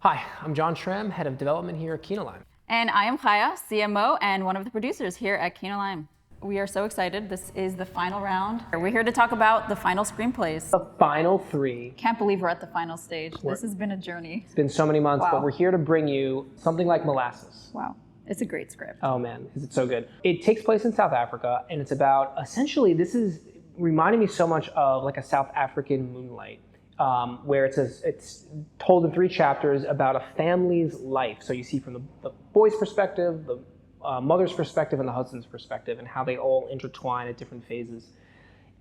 Hi, I'm John Schramm, Head of Development here at Kino Lime. And I am Kaya, CMO and one of the producers here at Kino Lime. We are so excited. This is the final round. We're here to talk about the final screenplays. The final three. Can't believe we're at the final stage. This has been a journey. It's been so many months, Wow. but we're here to bring you something like Molasses. Wow. It's a great script. Oh man, is it so good. It takes place in South Africa, and it's about, essentially, this is reminding me so much of like a South African Moonlight, where it's told in 3 chapters about a family's life. So you see from the boy's perspective, the mother's perspective, and the husband's perspective, and how they all intertwine at different phases.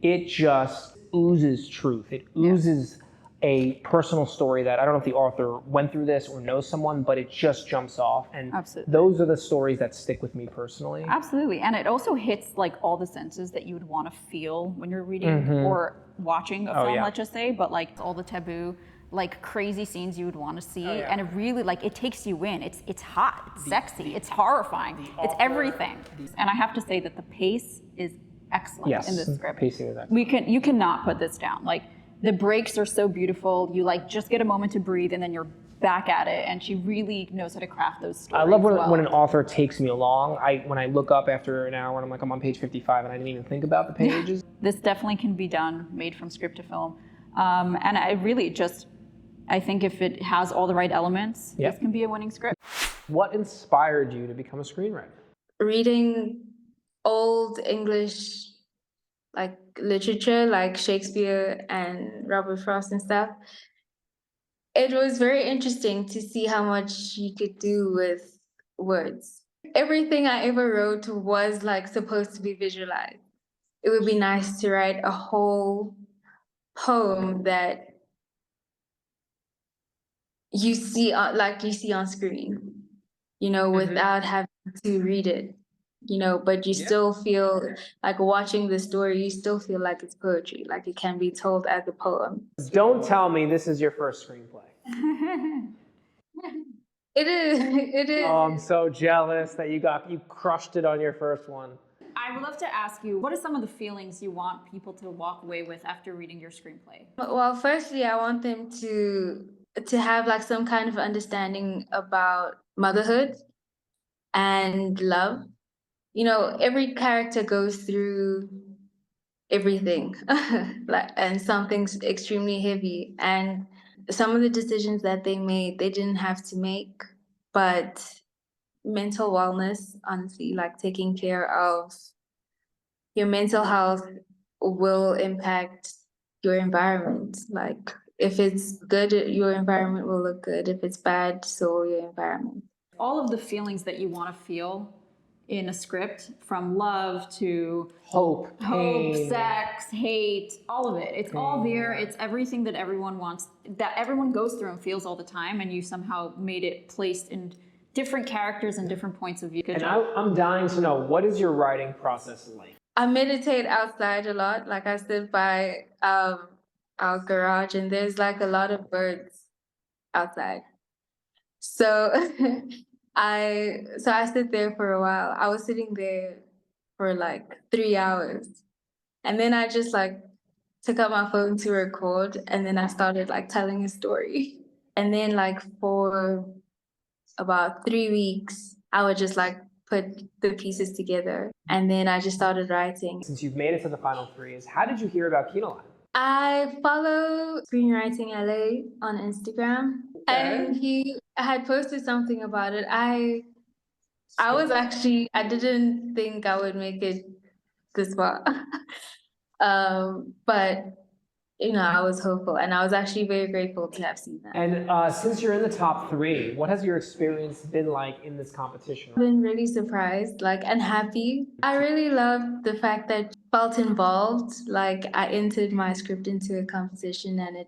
It just oozes truth. It oozes a personal story that I don't know if the author went through this or knows someone, but it just jumps off. And Absolutely. those are the stories that stick with me personally. Absolutely. And it also hits like all the senses that you would want to feel when you're reading or watching a film, let's just say, but like all the taboo, like crazy scenes you would want to see. And it really like, it takes you in. It's hot, it's sexy, it's horrifying, it's everything. And I have to say that the pace is excellent in this script. Pacing is excellent. You cannot put this down. Like the breaks are so beautiful. You like just get a moment to breathe and then you're back at it. And she really knows how to craft those stories. I love when an author takes me along. When I look up after an hour and I'm like, I'm on page 55 and I didn't even think about the pages. This definitely can be done, made from script to film. And I really I think if it has all the right elements, this can be a winning script. What inspired you to become a screenwriter? Reading old English like literature, like Shakespeare and Robert Frost and stuff, it was very interesting to see how much you could do with words. Everything I ever wrote was like supposed to be visualized. It would be nice to write a whole poem that you see on screen, without having to read it. But you still feel like watching the story, you still feel like it's poetry, like it can be told as a poem. Don't tell me this is your first screenplay. It is. Oh, I'm so jealous that you crushed it on your first one. I would love to ask you, what are some of the feelings you want people to walk away with after reading your screenplay? Well, firstly, I want them to have like some kind of understanding about motherhood and love. Every character goes through everything, and something's extremely heavy. And some of the decisions that they made, they didn't have to make, but mental wellness, honestly, like taking care of your mental health will impact your environment. Like if it's good, your environment will look good. If it's bad, so will your environment. All of the feelings that you want to feel in a script, from love to hope, sex, hate, all of it. It's all there. It's everything that everyone wants, that everyone goes through and feels all the time, and you somehow made it placed in different characters and different points of view. And I'm dying to know, what is your writing process like? I meditate outside a lot. Like I sit by our garage and there's like a lot of birds outside. So I sit there for a while. I was sitting there for like 3 hours. And then I just like took out my phone to record, and then I started like telling a story. And then like for about 3 weeks, I would just like put the pieces together. And then I just started writing. Since you've made it to the final 3, how did you hear about Kino Lime? I follow Screenwriting LA on Instagram, and he had posted something about it. I didn't think I would make it this far, but I was hopeful, and I was actually very grateful to have seen that. And since you're in the top 3, what has your experience been like in this competition? I've been really surprised, and happy. I really loved the fact that I felt involved. Like I entered my script into a competition, and it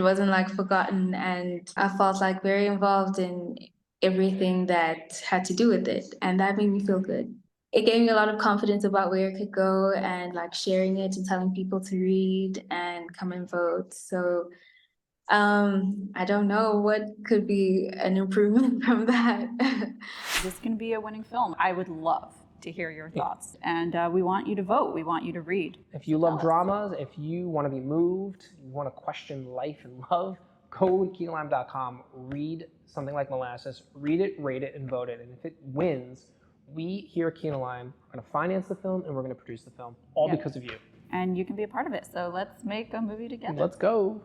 wasn't like forgotten, and I felt like very involved in everything that had to do with it, and that made me feel good. It gave me a lot of confidence about where it could go, and like sharing it and telling people to read and come and vote. So I don't know what could be an improvement from that. This can be a winning film. I would love to hear your thoughts, and we want you to vote. We want you to read. If you love dramas, if you want to be moved, you want to question life and love, go to KeenLime.com, read something like Molasses, read it, rate it, and vote it. And if it wins, we here at Keen Lime are going to finance the film and we're going to produce the film, all because of you. And you can be a part of it. So let's make a movie together. Let's go.